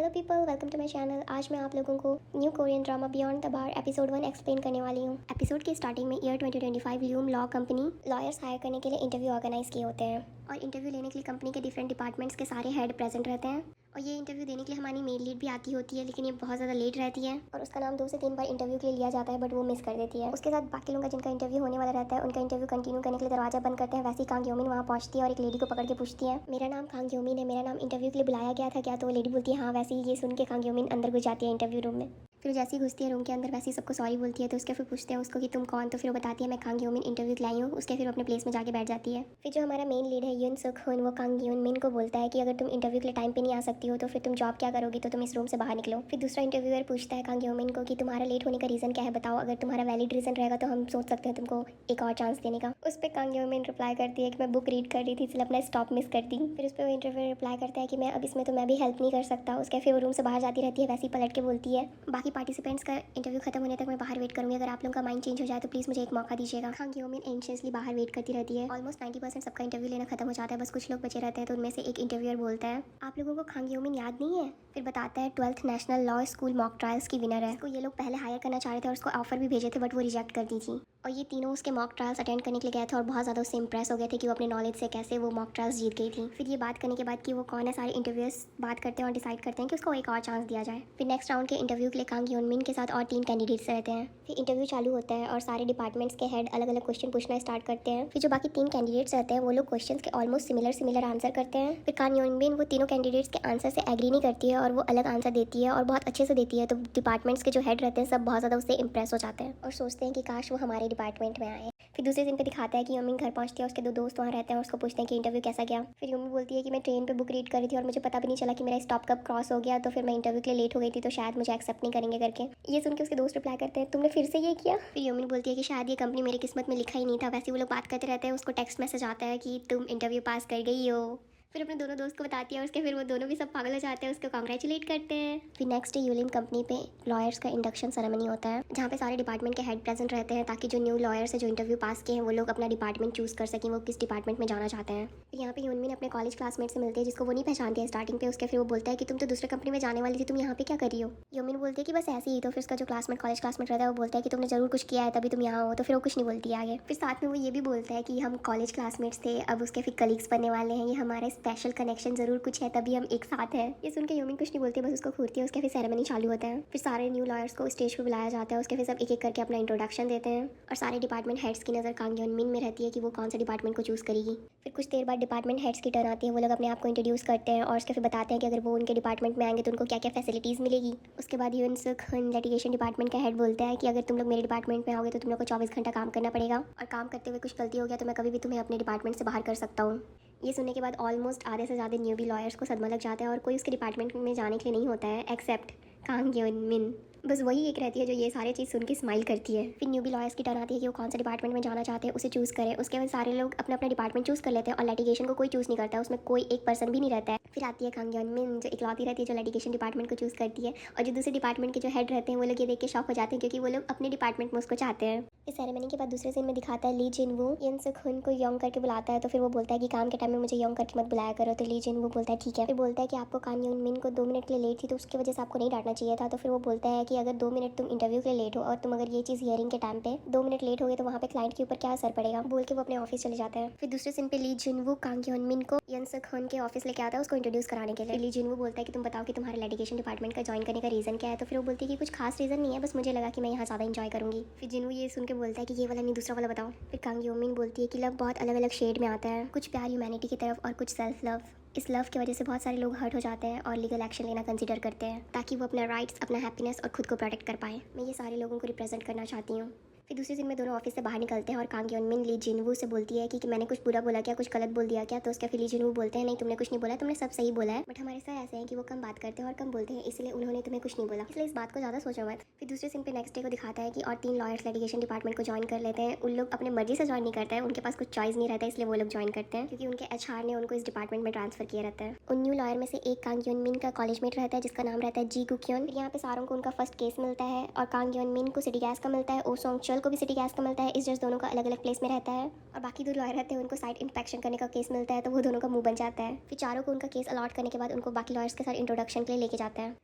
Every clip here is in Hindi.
Hello people, welcome to my channel. आज मैं आप लोगों को new Korean drama beyond the bar episode 1 explain करने वाली हूँ। एपिसोड की स्टार्टिंग में ईयर 2025 ल्यूम लॉ कंपनी लॉयर्स हायर करने के लिए इंटरव्यू ऑर्गेनाइज किए होते हैं और इंटरव्यू लेने के लिए कंपनी के डिफरेंट डिपार्टमेंट्स के सारे हेड प्रेजेंट रहते हैं। और ये इंटरव्यू देने के लिए हमारी मेल लीड भी आती होती है, लेकिन ये बहुत ज़्यादा लेट रहती है और उसका नाम 2 से 3 बार इंटरव्यू के लिए लिया जाता है, बट वो मिस कर देती है। उसके साथ बाकी लोगों का जिनका इंटरव्यू होने वाला रहता है उनका इंटरव्यू कंटिन्यू करने के लिए दरवाजा बंद करते हैं। वैसे ही कांग योमिन वहाँ पहुंचती है और एक लेडी को पकड़ के पूछती है, मेरा नाम कांग योमिन है, मेरा नाम इंटरव्यू के लिए बुलाया गया था क्या? तो वो लेडी बोलती है हाँ। वैसे ही ये सुन के कांग योमिन अंदर घुस जाती है इंटरव्यू रूम में। फिर जैसे ही घुसती है रूम के अंदर वैसे ही सबको सॉरी बोलती है। तो उसके फिर पूछते हैं उसको कि तुम कौन? तो फिर वो बताती है मैं कांग योमिन इंटरव्यू के लाई हूँ। उसके फिर अपने प्लेस में जाके बैठ जाती है। फिर जो हमारा मेन लीड है यून सुक हुन, वो कांग योमिन को बोलता है कि अगर तुम इंटरव्यू के लिए टाइम पे नहीं आ सकती हो तो फिर तुम जॉब क्या करोगी, तो तुम इस रूम से बाहर निकलो। फिर दूसरा इंटरव्यूअर पूछता है कांग योमिन को कि तुम्हारा लेट होने का रीज़न क्या है, बताओ। अगर तुम्हारा वैलिड रीज़न रहेगा तो हम सोच सकते हैं तुमको एक और चांस देने का। उस पर कांग योमिन रिप्लाई करती है कि मैं बुक रीड कर रही थी इसलिए अपना स्टॉप मिस कर दी। फिर उस पर वो इंटरव्यूअर रिप्लाई करता है कि मैं अब इसमें तो मैं भी हेल्प नहीं कर सकता। उसके फिर वो रूम से बाहर जाती रहती है। वैसे ही पलट के बोलती है बाकी पार्टिसिपेंट्स का इंटरव्यू खत्म होने तक मैं बाहर वेट करूंगी, अगर आप लोगों का माइंड चेंज हो जाए तो प्लीज़ मुझे एक मौका दीजिएगा। कांग योमिन एंशियसली बाहर वेट करती रहती है। ऑलमोस्ट 90% सबका इंटरव्यू लेना खत्म हो जाता है, बस कुछ लोग बचे रहते हैं। तो उनमें से एक इंटरव्यूअर बोलता है आप लोगों को कांग योमिन याद नहीं है? फिर बताता है 12th national law school mock trials की विनर है। उसको ये लोग पहले हायर करना चाह रहे थे और उसको ऑफर भी भेजे थे, बट वो रिजेक्ट कर दी थी। और ये तीनों उसके मॉक ट्रायल्स अटेंड करने के लिए गए थे और बहुत ज़्यादा उससे इंप्रेस हो गए थे कि वो अपने नॉलेज से कैसे वो मॉक ट्रायल्स जीत गई थी। फिर ये बात करने के बाद कि वो कौन है, सारे इंटरव्यूअर्स बात करते हैं और डिसाइड करते हैं कि उसको एक और चांस दिया जाए। फिर नेक्स्ट राउंड के इंटरव्यू के लिए कांग योमिन के साथ और 3 कैंडिडेट्स रहते हैं। फिर इंटरव्यू चालू होता है और सारे डिपार्टमेंट्स के हेड अलग अलग क्वेश्चन पूछना स्टार्ट करते हैं। फिर जो बाकी 3 कैंडिडेट्स रहते हैं वो लोग क्वेश्चन के ऑलमोस्ट सिमिलर आंसर करते हैं। फिर कांग योमिन वो तीनों कैंडिडेट्स के आंसर से एग्री नहीं करती है और वो अलग आंसर देती है और बहुत अच्छे से देती है। तो डिपार्टमेंट्स के जो हेड रहते हैं सब बहुत ज़्यादा उससे इंप्रेस हो जाते हैं और सोचते हैं कि काश वो हमारे डिपार्टमेंट में आए। फिर दूसरे दिन पे दिखाता है कि योमिन घर पहुंचती है, उसके 2 दोस्त वहाँ रहते हैं और उसको पूछते हैं कि इंटरव्यू कैसा गया। फिर योमिन बोलती है कि मैं ट्रेन पे बुक रीड कर रही थी और मुझे पता भी नहीं चला कि मेरा स्टॉप कब क्रॉस हो गया, तो फिर मैं इंटरव्यू के लिए लेट हो गई थी, तो शायद मुझे एक्सेप्ट नहीं करेंगे करके। ये सुन के उसके दोस्त रिप्लाई करते हैं तुमने फिर से ये किया? फिर योमिन बोलती है कि शायद ये कंपनी मेरी किस्मत में लिखा ही नहीं था। वैसे वो लोग बात करते रहते हैं, उसको टेक्स्ट मैसेज आता है कि तुम इंटरव्यू पास कर गई हो। फिर अपने दोनों दोस्त को बताती है और उसके फिर वो दोनों भी सब पागल हो जाते हैं, उसको कॉन्ग्रेचुलेट करते हैं। फिर नेक्स्ट डे यूलिन कंपनी पे लॉयर्स का इंडक्शन सेरेमनी होता है जहाँ पे सारे डिपार्टमेंट के हेड प्रेजेंट रहते हैं ताकि जो न्यू लॉयर्स है जो इंटरव्यू पास किए हैं वो लोग अपना डिपार्टमेंट चूज कर सकें, वो किस डिपार्टमेंट में जाना चाहते हैं। फिर यहाँ पे यूनमिन अपने कॉलेज क्लासमेट से मिलते हैं जिसको वो नहीं पहचानते हैं स्टार्टिंग पे। उसके फिर वो बोलता है कि तुम तो दूसरे कंपनी में जाने वाली थी, तुम यहाँ पे क्या कर रही हो? योमिन बोलती है कि बस ऐसे ही। तो फिर उसका जो कॉलेज क्लासमेट रहता है वो बोलता है कि तुमने जरूर कुछ किया है तभी तुम यहाँ हो। तो फिर वो कुछ नहीं बोलती है आगे। फिर साथ में वो ये भी बोलता है कि हम कॉलेज क्लासमेट्स थे, अब उसके फिर कलीग्स बनने वाले हैं, ये हमारे स्पेशल कनेक्शन जरूर कुछ है तभी हम एक साथ हैं। ये सुन के योमिन कुछ नहीं बोलती, बस उसको घूरती है। उसके फिर सेरेमनी चालू होता है। फिर सारे न्यू लॉयर्स को स्टेज पर बुलाया जाता है। उसके फिर सब एक एक करके अपना इंट्रोडक्शन देते हैं और सारे डिपार्टमेंट हेड्स की नज़र कांग योमिन में रहती है कि वो कौन सा डिपार्टमेंट को चूज़ करेगी। फिर कुछ देर बाद डिपार्टमेंट हेड्स की टर्न आती है, वो लोग अपने आप को इंट्रोड्यूस करते हैं और उसके फिर बताते हैं कि अगर वो उनके डिपार्टमेंट में आएंगे तो उनको क्या क्या फैसिलिटीज़ मिलेगी। उसके बाद यून सुक हुन लिटिगेशन डिपार्टमेंट का हेड बोलता है कि अगर तुम लोग मेरे डिपार्टमेंट में आओगे तो तुम लोग को 24 घंटा काम करना पड़ेगा और काम करते हुए कुछ गलती हो गया तो मैं कभी भी तुम्हें अपने डिपार्टमेंट से बाहर कर सकता हूँ। ये सुनने के बाद ऑलमोस्ट आधे से ज़्यादा न्यूबी लॉयर्स को सदमा लग जाता है और कोई उसके डिपार्टमेंट में जाने के लिए नहीं होता है एक्सेप्ट कांग योमिन। बस वही एक रहती है जो ये सारे चीज़ सुन के स्माइल करती है। फिर न्यूबी लॉयर्स की टर्न आती है कि वो कौन सा डिपार्टमेंट में जाना चाहते हैं उसे चूज़ करें। उसके बाद सारे लोग अपना अपना डिपार्टमेंट चूज़ कर लेते हैं और लिटिगेशन को कोई चूज़ नहीं करता है, उसमें कोई एक पर्सन भी नहीं रहता है। फिर आती है कांग योमिन जो इकलौती रहती है जो लिटिगेशन डिपार्टमेंट को चूज़ करती है और जो दूसरे डिपार्टमेंट के जो हेड रहते हैं वो लोग ये देख के शॉक हो जाते हैं क्योंकि वो लोग अपने डिपार्टमेंट में उसको चाहते हैं। इस सेरेमनी के बाद दूसरे सीन में दिखाता है ली जिनवू इन सुक हुन को यंग करके बुलाता है। तो फिर वो बोलता है कि काम के टाइम में मुझे यंग करके मत बुलाया करो। तो ली जिनवू बोलता है ठीक है। फिर बोलता है कि आपको कांग योमिन को 2 मिनट के लिए लेट थी तो उसकी वजह से आपको नहीं डांटना चाहिए था। तो फिर वो बोलता है कि अगर 2 मिनट तुम इंटरव्यू के लिए लेट हो और तुम अगर ये चीज़ हियरिंग के टाइम पे 2 मिनट लेट हो गए तो वहाँ पे क्लाइंट के ऊपर क्या असर पड़ेगा, बोल के वो अपने ऑफिस चले जाता है। फिर दूसरे सीन पे ली जिनवू कांग योमिन को यन सुक हुन के ऑफिस लेके आता है उसको इंट्रोड्यूस कराने के लिए। ली जिनवू बोलता है कि तुम बताओ कि तुम्हारे लिटिगेशन डिपार्टमेंट का ज्वाइन करने का रीज़न क्या है। तो फिर वो बोलती है कि कुछ खास रीज़न नहीं है, बस मुझे लगा कि मैं यहाँ ज़्यादा इंजॉय करूँगी। फिर जिनवू ये सुन के बोलता है कि ये वाला नहीं दूसरा वाला बताओ। फिर कांग योमिन बोलती है कि लव बहुत अलग अलग शेड में आता है, कुछ प्यार ह्यूमैनिटी की तरफ और कुछ सेल्फ लव। इस लव की वजह से बहुत सारे लोग हर्ट हो जाते हैं और लीगल एक्शन लेना कंसीडर करते हैं ताकि वो अपना राइट्स, अपना हैप्पीनेस और खुद को प्रोटेक्ट कर पाए। मैं ये सारे लोगों को रिप्रेजेंट करना चाहती हूँ। फिर दूसरे दिन में दोनों ऑफिस से बाहर निकलते हैं और कांग योमिन ली जिनवू से बोलती है कि मैंने कुछ बुरा बोला क्या, कुछ गलत बोल दिया क्या? तो उसके फिर ली जिनवू बोलते हैं नहीं तुमने कुछ नहीं बोला, तुमने सब सही बोला है, बट हमारे सर ऐसे हैं कि वो कम बात करते हैं और कम बोलते हैं, इसलिए उन्होंने तुम्हें कुछ नहीं बोला, इसलिए इस बात को ज़्यादा सोचो मत। फिर दूसरे सीन पे नेक्स्ट डे को दिखाता है कि और 3 लॉयर्स लिटिगेशन डिपार्टमेंट को ज्वाइन कर लेते हैं। उन लोग अपने मर्जी से ज्वाइन नहीं करते हैं, उनके पास कुछ चॉइस नहीं रहता है, इसलिए वो लोग ज्वाइन करते हैं क्योंकि उनके HR ने उनको इस डिपार्टमेंट में ट्रांसफर किया रहता है। उन न्यू लॉयर में से एक कांग योमिन का कॉलेजमेट रहता है जिसका नाम रहता है जी गुक्योन। यहाँ पे सारों को उनका फर्स्ट केस मिलता है और कांग योमिन को सिटी गैस का मिलता है, ओ सोंग चुल को भी सिटी गैस का मिलता है, इस जस्ट दोनों का अलग अलग प्लेस में रहता है। और बाकी 2 लॉयर रहते हैं, उनको साइट इंस्पेक्शन करने का केस मिलता है, तो वो दोनों का मुंह बन जाता है। फिर चारों को उनका केस अलॉट करने के बाद उनको बाकी लॉयर्स के साथ इंट्रोडक्शन के लिए लेके जाता है।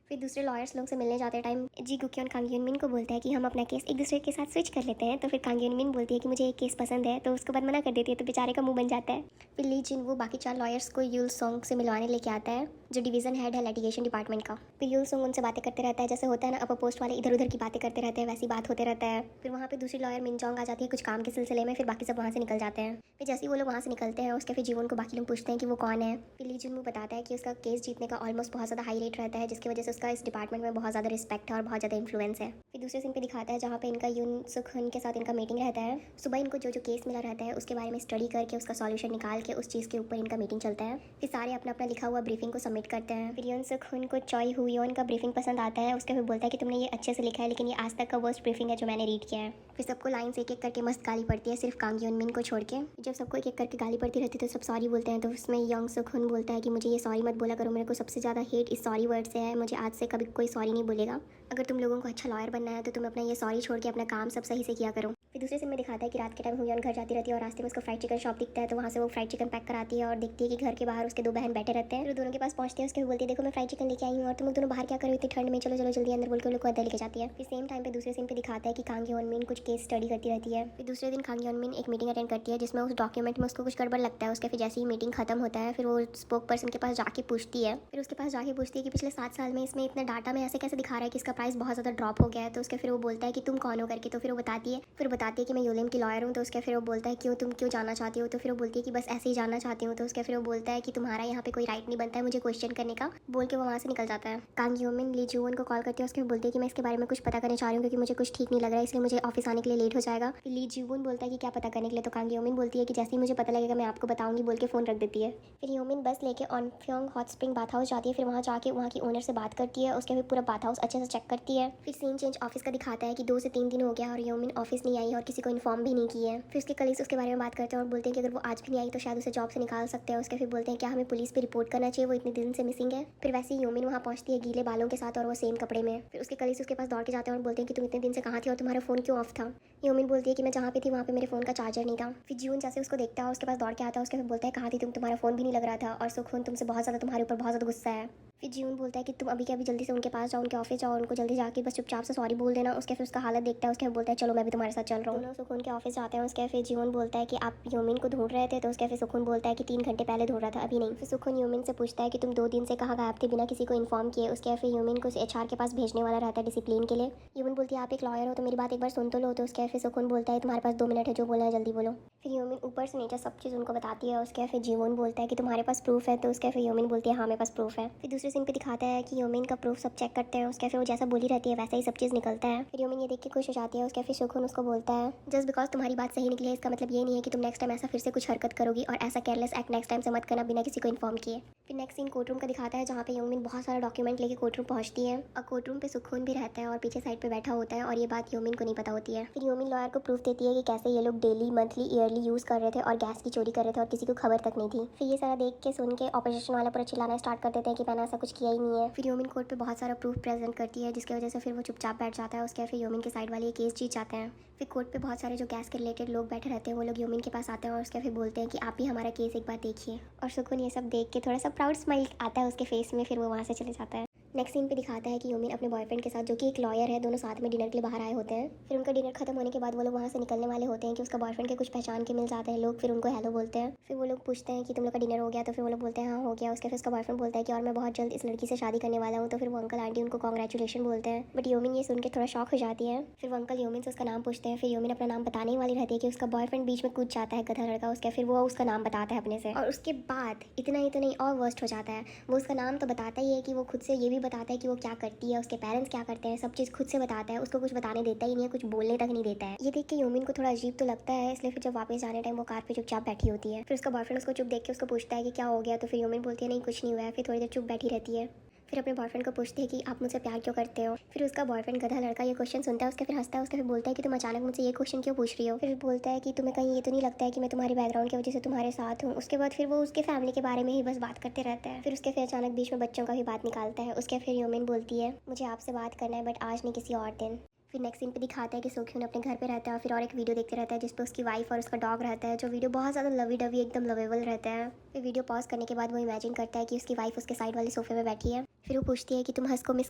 फिर दूसरे लॉयर्स लोग से मिलने जाते टाइम जी गुक्योन कांग यून मिन को बोलता है कि हम अपना केस एक दूसरे के साथ स्विच कर लेते हैं। तो फिर कांग यून मिन बोलती है कि मुझे एक केस पसंद है, तो उसके बाद मना कर देती है, तो बेचारे का मुंह बन जाता है। फिर ली जिन वो बाकी 4 लॉयर्स को यूल सॉन्ग से मिलवाने लेके आता है, जो डिवीजन हेड है लिटिगेशन डिपार्टमेंट का। फिर यूल सॉन्ग उनसे बातें करते रहता है, जैसे होता है ना अपर पोस्ट वाले इधर उधर की बातें करते रहते हैं, वैसी बात होते रहता है। फिर वहाँ पे दूसरी लॉयर मिनजोंग आ जाती है कुछ काम के सिलसिले में, फिर बाकी सब वहाँ से निकल जाते हैं। फिर जैसे ही वो लोग वहाँ से निकलते हैं, उसके फिर जीवन को बाकी लोग पूछते हैं कि वो कौन है। फिर ली जुनमू बताता है कि उसका केस जीतने का ऑलमोस्ट बहुत ज़्यादा हाई रेट रहता है, जिसकी वजह से उसका इस डिपार्टमेंट में बहुत ज़्यादा रिस्पेक्ट है और बहुत ज़्यादा इन्फ्लुएंस है। फिर दूसरे सीन पे दिखाता है जहाँ पे इनका यून सुख हुन के साथ इनका मीटिंग रहता है। सुबह इनको जो जो केस मिला रहता है उसके बारे में स्टडी करके उसका सॉल्यूशन निकाल के उस चीज़ के ऊपर इनका मीटिंग चलता है। फिर सारे अपना अपना लिखा हुआ ब्रीफिंग को सबमिट करते हैं। फिर यून सुख हुन को चॉय हुयोन का ब्रीफिंग पसंद आता है, उसके फिर बोलता है कि तुमने ये अच्छे से लिखा है, लेकिन ये आज तक का वर्स्ट ब्रीफिंग है जो मैंने रीड किया है। फिर सबको लाइन्स एक एक करके मस्त गाली पड़ती है, सिर्फ कांग यून मिन को छोड़ के। जब सबको एक एक करके गाली पड़ती रहती है तो सब सॉरी बोलते हैं, तो उसमें यंग सुख हुन बोलता है कि मुझे ये सॉरी मत बोला करो, मेरे को सबसे ज़्यादा हेट इस सॉरी वर्ड से है, मुझे आज से कभी कोई सॉरी नहीं बोलेगा। अगर तुम लोगों को अच्छा लॉयर बनना है तो तुम अपना ये सॉरी छोड़ के अपना काम सब सही से किया करो। फिर दूसरे सीन में दिखाता है कि रात के टाइम हुयन घर जाती रहती है और रास्ते में उसको फ्राइड चिकन शॉप दिखता है, तो वहाँ से वो फ्राइड चिकन पैक कराती है और देखती है कि घर के बाहर उसके 2 बहन बैठे रहते हैं। फिर दोनों के पास पहुंचते हैं, उसके बोलती है देखो मैं फ्राइड चिकन लेके आई हूँ और तुम लोग दोनों बाहर क्या करो इतनी ठंड में, चलो चलो जल्दी अंदर बोल के लोग को अंदर लेके जाती है। फिर सेम टाइम पे दूसरे सीन पे दिखाता है कि कांग यून मिन कुछ केस स्टडी करती रहती है। फिर दूसरे दिन कांग यून मिन एक मीटिंग अटेंड करती है, जिसमें उस डॉक्यूमेंट में उसको कुछ गड़बड़ लगता है। उसके फिर जैसे ही मीटिंग खत्म होता है, फिर वो स्पोक पर्सन के पास जाके पूछती है। फिर उसके पास जाके पूछती है कि पिछले 7 साल में इसमें इतना डाटा में ऐसे कैसे दिखा रहा है कि इसका प्राइस बहुत ज़्यादा ड्रॉप हो गया है। तो उसके फिर वो बोलता है कि तुम कौन हो करके, तो फिर वो बताती है कि मैं यूलिन की लॉयर हूँ। तो उसके फिर वो बोलता है क्यों, तुम क्यों जानना चाहती हो। तो फिर वो बोलती है कि बस ऐसे ही जानना चाहती हूँ। तो उसके फिर वो बोलता है कि तुम्हारा यहाँ पे कोई राइट नहीं बनता है मुझे क्वेश्चन करने का, बोल के वो वहाँ से निकल जाता है। कांग यूमिन ली जून को कॉल करती है, उसके बोलती है कि मैं इसके बारे में कुछ पता करना चाह रही हूँ क्योंकि मुझे कुछ ठीक नहीं लग रहा है, इसलिए मुझे ऑफिस आने के लिए लेट हो जाएगा। फिर ली जून बोलता है कि क्या पता करने के लिए, तो कांग यूमिन बोलती है कि जैसे ही मुझे पता लगेगा मैं आपको बताऊंगी, बोल के फ़ोन रख देती है। फिर यूमिन बस लेके ऑनफ्योंग हॉट स्प्रिंग बाथ हाउस जाती है। फिर वहाँ जाके वहाँ की ओनर से बात करती है, उसके फिर पूरा बाथ हाउस अच्छे से चेक करती है। फिर सीन चेंज ऑफिस का दिखाता है कि 2 से 3 दिन हो गया और यूमिन ऑफिस नहीं आई और किसी को इन्फॉर्म भी नहीं की है। फिर उसके कलीग्स उसके बारे में बात करते हैं और बोलते हैं कि अगर वो आज भी नहीं आई तो शायद उसे जॉब से निकाल सकते हैं। उसके फिर बोलते हैं क्या हमें पुलिस पे रिपोर्ट करना चाहिए, वो इतने दिन से मिसिंग है। फिर वैसे ही यूमिन वहाँ पहुंचती है गीले बालों के साथ और वो सेम कपड़े में। फिर उसके कलीग्स उसके पास दौड़ के जाते हैं और बोलते हैं कि तुम इतने दिन से कहाँ थी और तुम्हारा फोन क्यों ऑफ था। यूमिन बोलती है कि मैं जहाँ पे थी वहाँ पे मेरे फोन का चार्जर नहीं था। फिर जून जैसे उसको देखता है उसके पास दौड़ के आता है, उसके फिर बोलता है कहाँ थी तुम, तुम्हारा फोन भी नहीं लग रहा था और सुखून तुमसे बहुत ज़्यादा तुम्हारे ऊपर बहुत ज़्यादा गुस्सा है। फिर जीवन बोलता है कि तुम अभी के अभी जल्दी से उनके पास जाओ, उनके ऑफिस जाओ, उनको जल्दी जाके बस चुपचाप से सॉरी बोल देना। उसके फिर उसका हालत देखता है, उसके बोलता है चलो मैं भी तुम्हारे साथ चल रहा हूँ। दोनों सुकून के ऑफिस जाते हैं। उसके फिर जीवन बोलता है कि आप यूमिन को ढूंढ रहे थे, तो उसके फिर सुकून बोलता है कि 3 घंटे पहले ढूंढ रहा था, अभी नहीं। फिर सुकून यूमिन से पूछता है कि तुम 2 दिन से कहाँ गायब थे बिना किसी को इन्फॉर्म किए। उसके फिर यूमिन को HR के पास भेजने वाला रहता है डिसिप्लिन के लिए। यूमिन बोलती है आप एक लॉयर हो तो मेरी बात एक बार सुन तो लो। तो उसके फिर सुकून बोलता है तुम्हारे पास 2 मिनट है, जो बोलना है जल्दी बोलो। फिर यूमिन ऊपर से नीचे सब चीज़ उनको बताती है। उसके फिर जीवन बोलता है कि तुम्हारे पास प्रूफ है, तो उसके फिर यूमिन बोलती है हाँ मेरे पास प्रूफ है। फिर दूसरे सीन पे दिखाता है कि यूमिन का प्रूफ सब चेक करते हैं। उसके फिर वो जैसा बोली रहती है वैसा ही सब चीज़ निकलता है। फिर यूमिन ये देख के खुश हो जाती है। उसके फिर सुकून उसको बोलता है जस्ट बिकॉज तुम्हारी बात सही निकली है इसका मतलब ये नहीं है कि तुम नेक्स्ट टाइम ऐसा फिर से कुछ हरकत करोगी, और ऐसा केयरलेस एक्ट नेक्स्ट टाइम से मत करना बिना किसी को इन्फॉर्म किए। फिर नेक्स्ट सीन कोर्ट रूम का दिखाता है जहाँ पे यूमिन बहुत सारा डॉक्यूमेंट लेके कोर्ट रूम पहुंचती है और कोर्ट रूम पे सुकून भी रहता है और पीछे साइड पे बैठा होता है और ये बात यूमिन को नहीं पता होती है। फिर यूमिन लॉयर को प्रूफ देती है कि कैसे ये लोग डेली मंथली ईयरली यूज़ कर रहे थे और गैस की चोरी कर रहे थे और किसी को खबर तक नहीं थी। फिर ये सारा देख के सुन के ऑपोजिशन वाला पूरा चिल्लाना स्टार्ट कर देते हैं कि मैंने ऐसा कुछ किया ही नहीं है। फिर यूमिन कोर्ट पे बहुत सारा प्रूफ प्रेजेंट करती है जिसकी वजह से फिर वो चुपचाप बैठ जाता है। उसके फिर यूमिन के साइड वाले ये केस जीत जाते हैं। फिर कोर्ट पे बहुत सारे जो गैस के रिलेटेड लोग बैठे रहते हैं वो लोग यूमिन के पास आते हैं और उसके फिर बोलते हैं कि आप भी हमारा केस एक बार देखिए। और सुकून ये सब देख के थोड़ा सा प्राउड स्माइल आता है उसके फेस में, फिर वो वहाँ से चले जाता है। नेक्स्ट सीन पे दिखाता है कि यूमिन अपने बॉयफ्रेंड के साथ, जो कि एक लॉयर है, दोनों साथ में डिनर के लिए बाहर आए होते हैं। फिर उनका डिनर खत्म होने के बाद वो लोग वहाँ से निकलने वाले होते हैं कि उसका बॉयफ्रेंड के कुछ पहचान के मिल जाते हैं लोग। फिर उनको हेलो बोलते हैं। फिर वो लोग पूछते हैं कि तुम लोग का डिनर हो गया, तो फिर वो लोग बोलते हैं हाँ हो गया। उसके फिर उसका बॉयफ्रेंड बोलता है कि और मैं बहुत जल्द इस लड़की से शादी करने वाला हूँ। तो फिर वो अंकल आंटी उनको कॉन्ग्रेचुलेशन बोलते हैं, बट यूमिन ये सुन के थोड़ा शॉक हो जाती है। फिर वो अंकल यूमिन से उसका नाम पूछते हैं। फिर यूमिन अपना नाम बताने ही वाली रहती है कि उसका बॉयफ्रेंड बीच में कूद जाता है गधा लड़का। उसके फिर वो उसका नाम बताता है अपने से, और उसके बाद इतना ही तो नहीं और वर्स्ट हो जाता है। वो उसका नाम तो बताता ही है कि वो खुद से ये भी बताता है कि वो क्या करती है, उसके पेरेंट्स क्या करते हैं, सब चीज़ खुद से बताता है। उसको कुछ बताने देता ही नहीं है, कुछ बोलने तक नहीं देता है। ये देख के यूमिन को थोड़ा अजीब तो लगता है, इसलिए फिर जब वापस जाने टाइम वो कार पे चुपचाप बैठी होती है। फिर उसका बॉयफ्रेंड उसको चुप देख के उसको पूछता है कि क्या हो गया। तो फिर यूमिन बोलती है नहीं कुछ नहीं हुआ है। फिर थोड़ी देर चुप बैठी रहती है। फिर अपने बॉयफ्रेंड को पूछती है कि आप मुझसे प्यार क्यों करते हो। फिर उसका बॉयफ्रेंड गधा लड़का ये क्वेश्चन सुनता है। उसके फिर हंसता है। उसके फिर बोलता है कि तुम अचानक मुझसे ये क्वेश्चन क्यों पूछ रही हो। फिर बोलता है कि तुम्हें कहीं ये तो नहीं लगता है कि मैं तुम्हारी बैकग्राउंड की वजह से तुम्हारे साथ हूँ। उसके बाद फिर वो उसके फैमिली के बारे में ही बस बात करते रहता है। फिर उसके फिर अचानक बीच में बच्चों का भी बात निकालता है। उसके फिर यूमिन बोलती है मुझे आपसे बात करना है बट आज नहीं किसी और दिन। फिर नेक्स्ट सीन पे दिखाता है कि सोक्यून अपने घर पे रहता है और फिर और एक वीडियो देखते रहता है जिस पे उसकी वाइफ और उसका डॉग रहता है, जो वीडियो बहुत ज़्यादा लवी डवी एकदम लवेबल रहता है। फिर वीडियो पॉज करने के बाद वो इमेजिन करता है कि उसकी वाइफ उसके साइड वाले सोफे में बैठी है। फिर वो पूछती है कि तुम हंस को मिस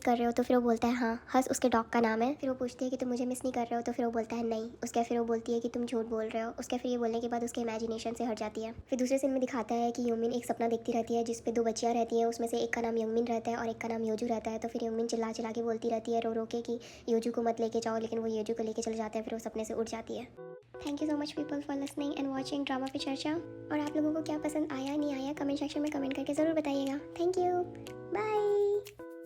कर रहे हो, तो फिर वो बोलता है हाँ, हंस उसके डॉग का नाम है। फिर वो पूछती है कि तुम मुझे मिस नहीं कर रहे हो, तो फिर वो बोलता है नहीं। उसके फिर वो बोलती है कि तुम झूठ बोल रहे हो। उसके फिर ये बोलने के बाद उसके इमेजिनेशन से हट जाती है। फिर दूसरे सीन में दिखाता है कि यूमिन एक सपना देखती रहती है जिसपे 2 बच्चियाँ रहती हैं, उसमें से एक का नाम यंगमिन रहता है और एक का नाम योजू रहता है। तो फिर यंगमिन चिल्ला चिल्ला के बोलती रहती है रो रो के कि योजू को मत लेके जाओ, लेकिन वो योजू को लेके चले जाते हैं। फिर वो सपने से उठ जाती है। Thank you so much people for listening and watching drama पे चर्चा। और आप लोगों को क्या पसंद आया नहीं आया कमेंट सेक्शन में कमेंट करके ज़रूर बताइएगा। Thank you, bye.